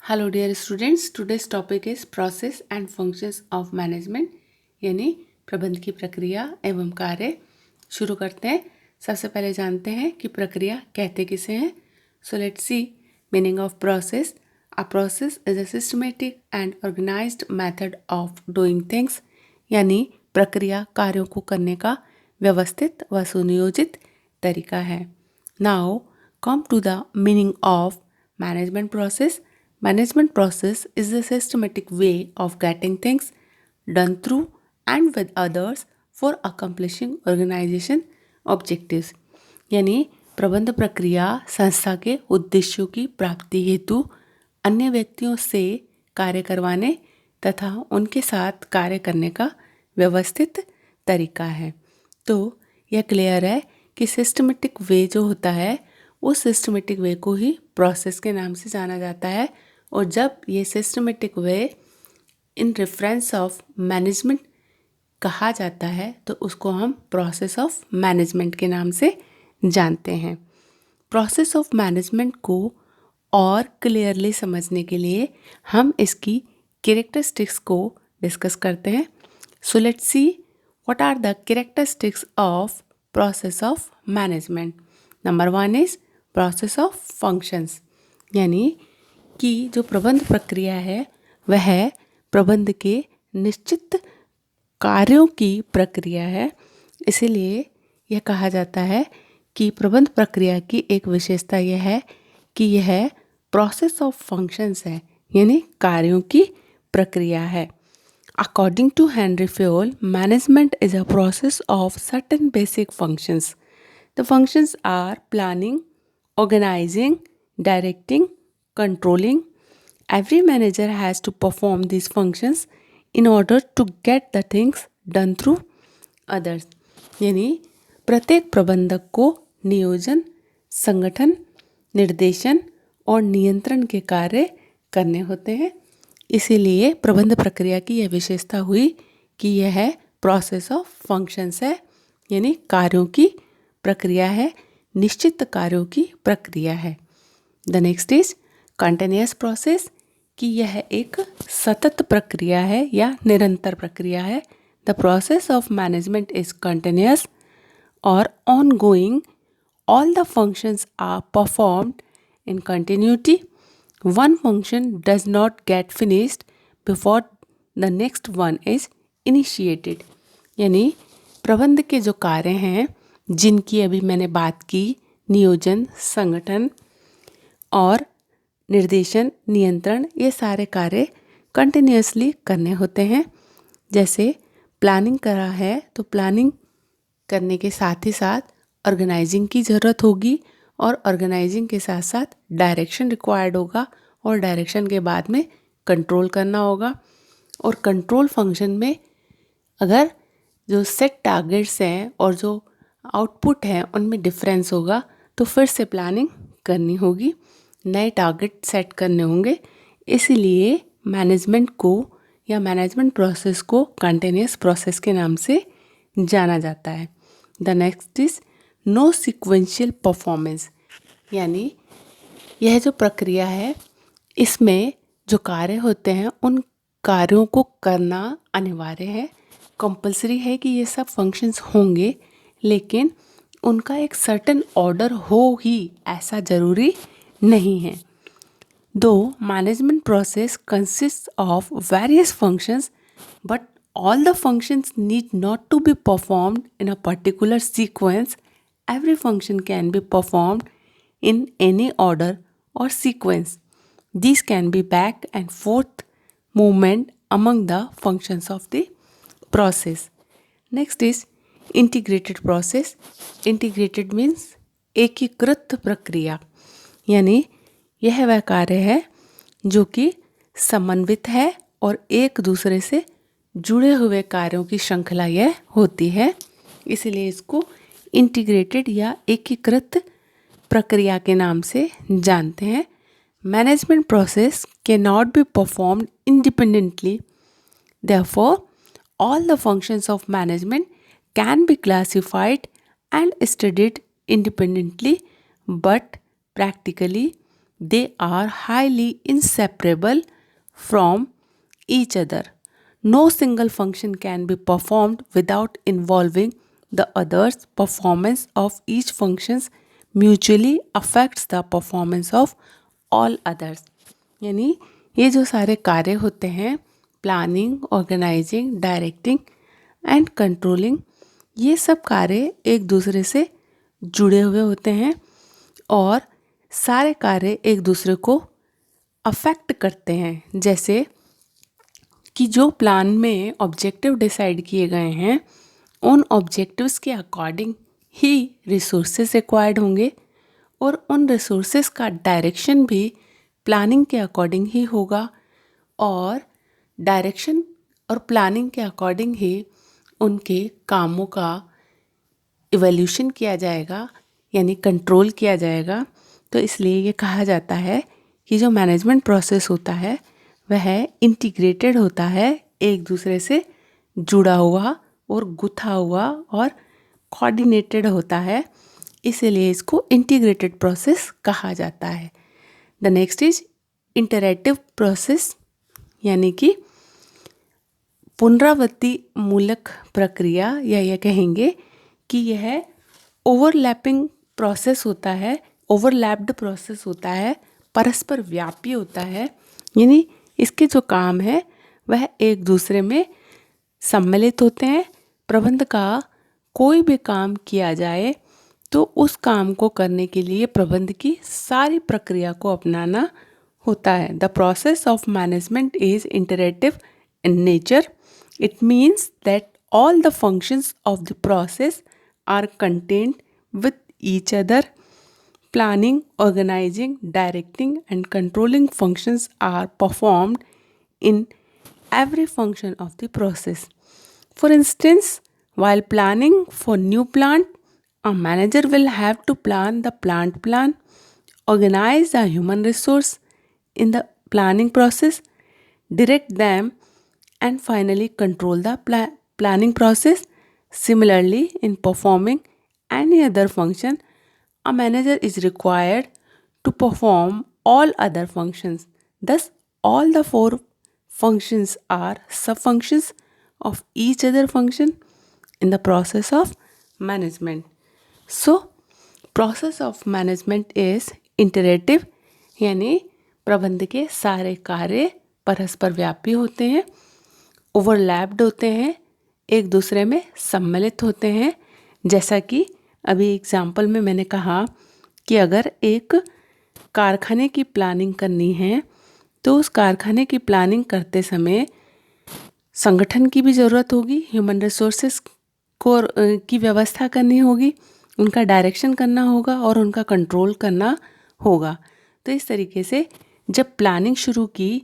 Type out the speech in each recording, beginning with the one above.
Hello dear students, today's topic is process and functions of management, यानी प्रबंध की प्रक्रिया एवं कार्य। शुरू करते हैं। सबसे पहले जानते हैं कि प्रक्रिया कहते किसे हैं। So let's see meaning of process. A process is a systematic and organised method of doing things, यानी प्रक्रिया कार्यों को करने का व्यवस्थित व सुनियोजित तरीका है। Now come to the meaning of management process. Management process is a systematic way of getting things done through and with others for accomplishing organization objectives. यानी प्रबंध प्रक्रिया संस्था के उद्देश्यों की प्राप्ति हेतु अन्य व्यक्तियों से कार्य करवाने तथा उनके साथ कार्य करने का व्यवस्थित तरीका है। तो यह क्लियर है कि सिस्टमेटिक वे जो होता है उस सिस्टमेटिक वे को ही प्रोसेस के नाम से जाना जाता है। और जब ये systematic way in reference of management कहा जाता है तो उसको हम प्रोसेस ऑफ मैनेजमेंट के नाम से जानते हैं। प्रोसेस ऑफ मैनेजमेंट को और क्लियरली समझने के लिए हम इसकी कैरेक्टरिस्टिक्स को डिस्कस करते हैं। So let's see what are the characteristics of process of management. Number 1 is process of functions, यानी कि जो प्रबंध प्रक्रिया है वह प्रबंध के निश्चित कार्यों की प्रक्रिया है। इसीलिए यह कहा जाता है कि प्रबंध प्रक्रिया की एक विशेषता यह है कि यह प्रोसेस ऑफ फंक्शंस है, यानी कार्यों की प्रक्रिया है। According to Henri Fayol, management is a process of certain basic functions. The functions are planning, organising, directing, controlling. Every manager has to perform these functions in order to get the things done through others. यानी प्रत्येक प्रबंधक को नियोजन, संगठन, निर्देशन और नियंत्रण के कार्य करने होते हैं। इसीलिए प्रबंध प्रक्रिया की यह विशेषता हुई कि यह प्रोसेस ऑफ फंक्शंस है, यानी कार्यों की प्रक्रिया है, निश्चित कार्यों की प्रक्रिया है। The next is continuous process, कि यह एक सतत प्रक्रिया है या निरंतर प्रक्रिया है। The process of management is continuous और ongoing. All the functions are performed in continuity. One function does not get finished before the next one is initiated. यानी प्रबंध के जो कार्य हैं जिनकी अभी मैंने बात की, नियोजन, संगठन और निर्देशन, नियंत्रण, ये सारे कार्य कंटिन्यूअसली करने होते हैं। जैसे प्लानिंग करा है तो प्लानिंग करने के साथ ही साथ ऑर्गेनाइजिंग की ज़रूरत होगी और ऑर्गेनाइजिंग के साथ साथ डायरेक्शन रिक्वायर्ड होगा और डायरेक्शन के बाद में कंट्रोल करना होगा। और कंट्रोल फंक्शन में अगर जो सेट टारगेट्स हैं और जो आउटपुट है उनमें डिफरेंस होगा तो फिर से प्लानिंग करनी होगी, नए टारगेट सेट करने होंगे। इसीलिए मैनेजमेंट को या मैनेजमेंट प्रोसेस को कंटिन्यूअस प्रोसेस के नाम से जाना जाता है। The next is no sequential performance, यानी यह जो प्रक्रिया है इसमें जो कार्य होते हैं उन कार्यों को करना अनिवार्य है, कंपलसरी है कि ये सब फंक्शंस होंगे, लेकिन उनका एक सर्टेन ऑर्डर हो ही ऐसा ज़रूरी नहीं है। दो management process consist of various functions but all the functions need not to be performed in a particular sequence. Every function can be performed in any order or sequence. These can be back and forth movement among the functions of the process. Next is integrated process. Integrated means एकीकृत प्रक्रिया, यानी यह वह कार्य है जो कि समन्वित है और एक दूसरे से जुड़े हुए कार्यों की श्रृंखला यह होती है, इसलिए इसको इंटीग्रेटेड या एकीकृत प्रक्रिया के नाम से जानते हैं। Management process can not be performed independently, therefore all the functions of management can be classified and studied independently, but practically they are highly inseparable from each other. No single function can be performed without involving the others. Performance of each functions mutually affects the performance of all others. यानी ये जो सारे कार्य होते हैं, planning, organising, directing and controlling, ये सब कार्य एक दूसरे से जुड़े हुए होते हैं और सारे कार्य एक दूसरे को अफेक्ट करते हैं। जैसे कि जो प्लान में ऑब्जेक्टिव डिसाइड किए गए हैं, उन ऑब्जेक्टिव्स के अकॉर्डिंग ही रिसोर्सेज रिक्वायर्ड होंगे और उन रिसोर्सेज का डायरेक्शन भी प्लानिंग के अकॉर्डिंग ही होगा और डायरेक्शन और प्लानिंग के अकॉर्डिंग ही उनके कामों का इवोल्यूशन किया जाएगा, यानी कंट्रोल किया जाएगा। तो इसलिए ये कहा जाता है कि जो मैनेजमेंट प्रोसेस होता है वह इंटीग्रेटेड होता है, एक दूसरे से जुड़ा हुआ और गुथा हुआ और कोऑर्डिनेटेड होता है, इसीलिए इसको इंटीग्रेटेड प्रोसेस कहा जाता है। The next is interactive process, यानी कि पुनरावृत्ति मूलक प्रक्रिया, या यह कहेंगे कि यह ओवरलैपिंग प्रोसेस होता है, ओवरलैप्ड प्रोसेस होता है, परस्पर व्यापी होता है। यानी इसके जो काम है वह एक दूसरे में सम्मिलित होते हैं। प्रबंध का कोई भी काम किया जाए तो उस काम को करने के लिए प्रबंध की सारी प्रक्रिया को अपनाना होता है। The process of management is interactive in nature. It means that all the functions of the process are contained with each other. Planning, organizing, directing and controlling functions are performed in every function of the process. For instance, while planning for new plant, a manager will have to plan the plant plan, organize the human resource in the planning process, direct them, and finally control the planning process. Similarly, in performing any other function, a manager is required to perform all other functions. Thus, all the four functions are sub-functions of each other function in the process of management. So, process of management is iterative, यानी प्रबंध के सारे कार्य परस्पर व्यापी होते हैं, overlapped होते हैं, एक दूसरे में सम्मिलित होते हैं। जैसा कि अभी एग्जाम्पल में मैंने कहा कि अगर एक कारखाने की प्लानिंग करनी है तो उस कारखाने की प्लानिंग करते समय संगठन की भी ज़रूरत होगी, ह्यूमन रिसोर्सेस को की व्यवस्था करनी होगी, उनका डायरेक्शन करना होगा और उनका कंट्रोल करना होगा। तो इस तरीके से जब प्लानिंग शुरू की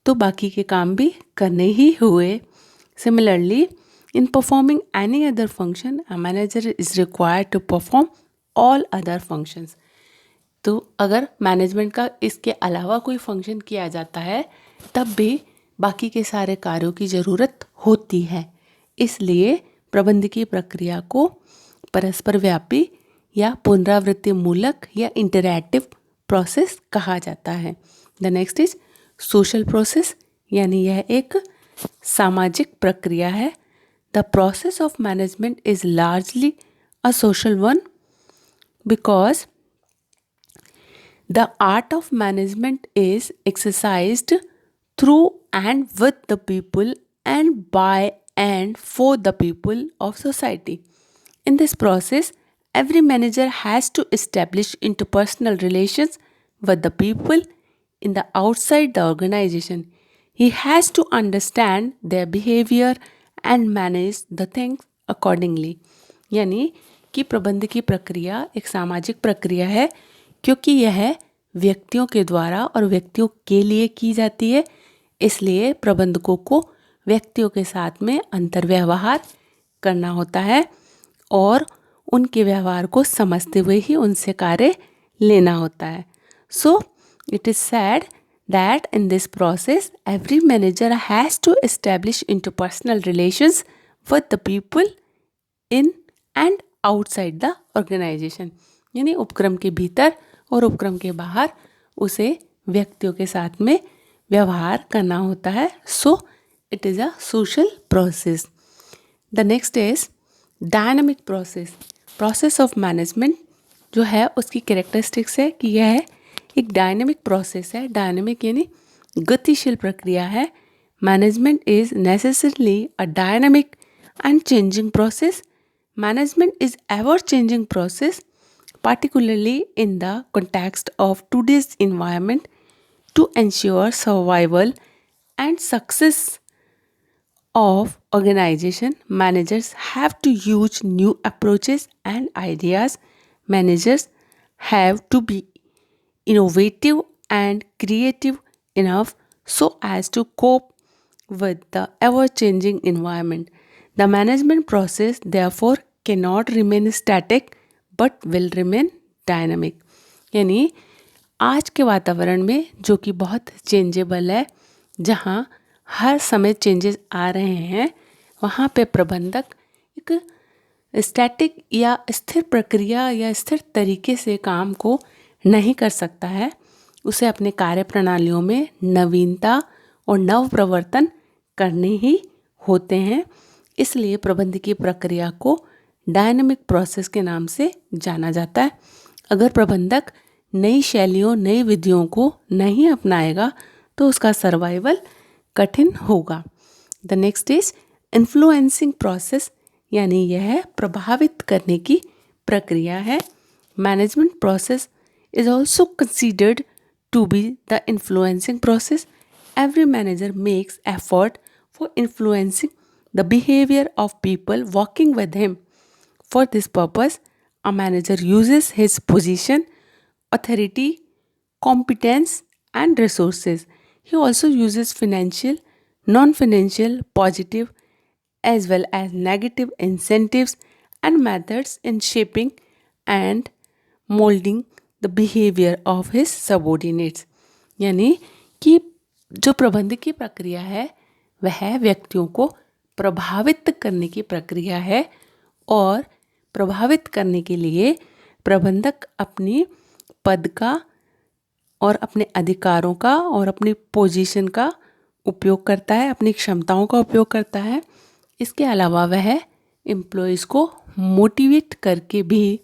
तो बाकी के काम भी करने ही हुए। Similarly, in performing any other function, a manager is required to perform all other functions. तो अगर मैनेजमेंट का इसके अलावा कोई फंक्शन किया जाता है तब भी बाकी के सारे कार्यों की ज़रूरत होती है। इसलिए प्रबंध की प्रक्रिया को परस्पर व्यापी या पुनरावृत्ति मूलक या इंटरैक्टिव प्रोसेस कहा जाता है। The next is social process, यानी यह एक सामाजिक प्रक्रिया है। The process of management is largely a social one because the art of management is exercised through and with the people and by and for the people of society. In this process, every manager has to establish interpersonal relations with the people in the outside the organization. He has to understand their behavior and manage the things accordingly. यानी कि प्रबंध की प्रक्रिया एक सामाजिक प्रक्रिया है क्योंकि यह व्यक्तियों के द्वारा और व्यक्तियों के लिए की जाती है। इसलिए प्रबंधकों को व्यक्तियों के साथ में अंतर्व्यवहार करना होता है और उनके व्यवहार को समझते हुए ही उनसे कार्य लेना होता है। So it is sad that in this process every manager has to establish interpersonal relations with the people in and outside the organization. यानी उपक्रम के भीतर और उपक्रम के बाहर उसे व्यक्तियों के साथ में व्यवहार करना होता है. So it is a social process. The next is dynamic process. Process of management जो है उसकी कैरेक्टरिस्टिक्स है कि यह एक डायनामिक प्रोसेस है. डायनामिक यानी गतिशील प्रक्रिया है. Management is necessarily a dynamic and changing process. Management is ever changing process, particularly in the context of today's environment. To ensure survival and success of organization, managers have to use new approaches and ideas. Managers have to be innovative and creative enough so as to cope with the ever-changing environment. The management process therefore cannot remain static but will remain dynamic. यानी आज के वातावरण में जो कि बहुत changeable है, जहाँ हर समय चेंजेस आ रहे हैं, वहाँ पे प्रबंधक एक स्टैटिक या स्थिर प्रक्रिया या स्थिर तरीके से काम को नहीं कर सकता है. उसे अपने कार्य प्रणालियों में नवीनता और नव प्रवर्तन करने ही होते हैं. इसलिए प्रबंधकीय प्रक्रिया को डायनामिक प्रोसेस के नाम से जाना जाता है. अगर प्रबंधक नई शैलियों, नई विधियों को नहीं अपनाएगा तो उसका सर्वाइवल कठिन होगा. The next is influencing process, यानी यह प्रभावित करने की प्रक्रिया है. Management process is also considered to be the influencing process. Every manager makes effort for influencing the behavior of people working with him. For this purpose, a manager uses his position, authority, competence, and resources. He also uses financial, non-financial, positive, as well as negative incentives and methods in shaping and molding the behaviour of his subordinates. यानी कि जो प्रबंधकीय प्रक्रिया है वह व्यक्तियों को प्रभावित करने की प्रक्रिया है, और प्रभावित करने के लिए प्रबंधक अपनी पद का और अपने अधिकारों का और अपनी पोजीशन का उपयोग करता है, अपनी क्षमताओं का उपयोग करता है. इसके अलावा वह एम्प्लॉयज़ को मोटिवेट करके भी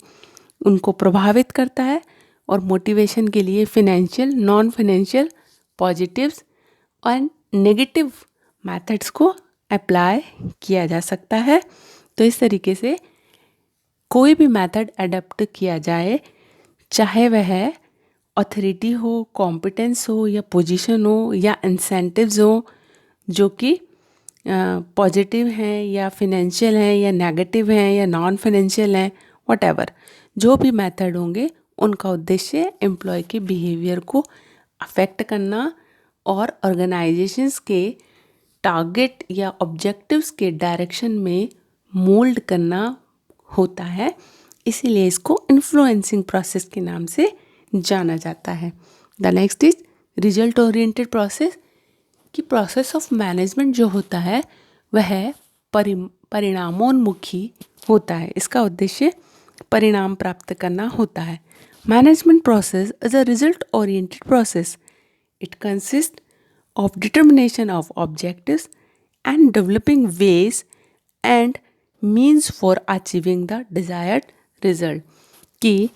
उनको प्रभावित करता है, और मोटिवेशन के लिए फिनेंशियल, नॉन फाइनेंशियल, पॉजिटिव्स और नेगेटिव मेथड्स को अप्लाई किया जा सकता है. तो इस तरीके से कोई भी मेथड अडॉप्ट किया जाए, चाहे वह अथॉरिटी हो, कॉम्पिटेंस हो, या पोजीशन हो, या इंसेंटिव्स हो जो कि पॉजिटिव हैं या फिनेंशियल हैं या नेगेटिव हैं या नॉन फाइनेंशियल हैं, व्हाटएवर जो भी मेथड होंगे, उनका उद्देश्य एम्प्लॉय के बिहेवियर को अफेक्ट करना और ऑर्गेनाइजेशंस के टारगेट या ऑब्जेक्टिव्स के डायरेक्शन में मोल्ड करना होता है. इसीलिए इसको इन्फ्लुएंसिंग प्रोसेस के नाम से जाना जाता है. The next is result oriented process. कि प्रोसेस ऑफ मैनेजमेंट जो होता है वह परिणामोन्मुखी होता है. इसका उद्देश्य परिणाम प्राप्त करना होता है. Management process is a result oriented process. It consist of determination of objectives and developing ways and means for achieving the desired result. कि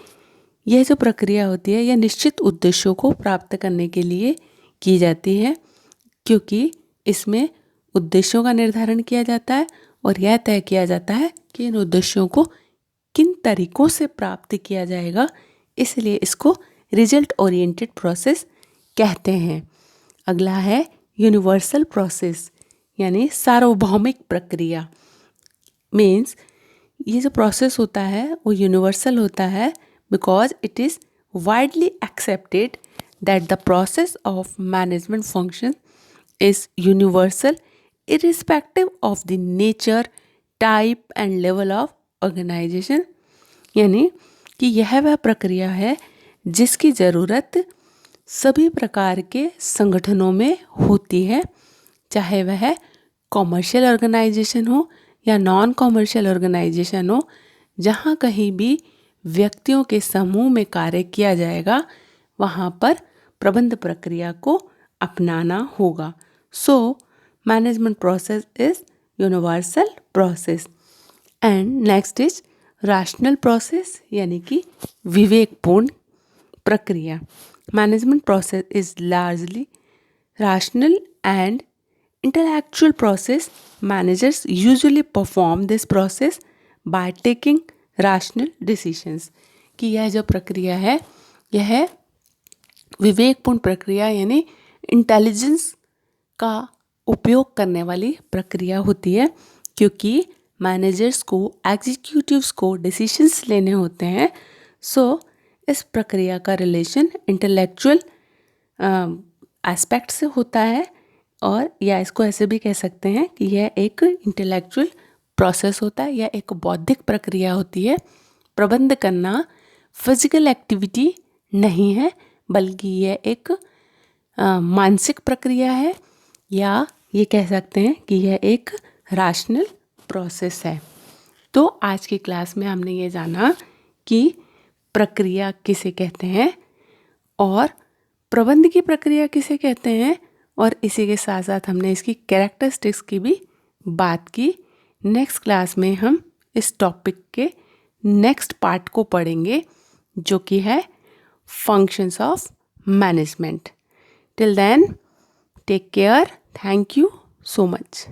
यह जो प्रक्रिया होती है यह निश्चित उद्देश्यों को प्राप्त करने के लिए की जाती है, क्योंकि इसमें उद्देश्यों का निर्धारण किया जाता है और यह तय किया जाता है कि इन उद्देश्यों को किन तरीकों से प्राप्त किया जाएगा. इसलिए इसको रिजल्ट ओरिएंटेड प्रोसेस कहते हैं. अगला है यूनिवर्सल प्रोसेस, यानी सार्वभौमिक प्रक्रिया. मीन्स ये जो प्रोसेस होता है वो यूनिवर्सल होता है because it is widely accepted that the process of management function is universal irrespective of the nature, type and level of organisation. यानी कि यह वह प्रक्रिया है जिसकी ज़रूरत सभी प्रकार के संगठनों में होती है, चाहे वह कॉमर्शियल ऑर्गेनाइजेशन हो या नॉन कॉमर्शियल ऑर्गेनाइजेशन हो. जहाँ कहीं भी व्यक्तियों के समूह में कार्य किया जाएगा वहाँ पर प्रबंध प्रक्रिया को अपनाना होगा। So management process is universal process. And next is rational process, यानी कि विवेकपूर्ण प्रक्रिया। Management process is largely rational and intellectual process. Managers usually perform this process by taking rational decisions. कि यह जो प्रक्रिया है यह विवेकपूर्ण प्रक्रिया यानी इंटेलिजेंस का उपयोग करने वाली प्रक्रिया होती है, क्योंकि मैनेजर्स को एग्जीक्यूटिव्स को डिसीजंस लेने होते हैं। सो इस प्रक्रिया का रिलेशन इंटेलेक्चुअल एस्पेक्ट से होता है, और या इसको ऐसे भी कह सकते हैं कि यह एक इंटेलेक्चुअल प्रोसेस होता है, यह एक बौद्धिक प्रक्रिया होती है। प्रबंध करना फिजिकल एक्टिविटी नहीं है, बल्कि यह एक मानसिक प्रक्रिया है, या ये कह सकते हैं कि यह एक रैशनल प्रोसेस है। तो आज की क्लास में हमने ये जाना कि प्रक्रिया किसे कहते हैं और प्रबंध की प्रक्रिया किसे कहते हैं, और इसी के साथ साथ हमने इसकी कैरेक्टरिस्टिक्स की भी बात की। नेक्स्ट क्लास में हम इस टॉपिक के नेक्स्ट पार्ट को पढ़ेंगे, जो कि है functions of management. Till then take care, thank you so much.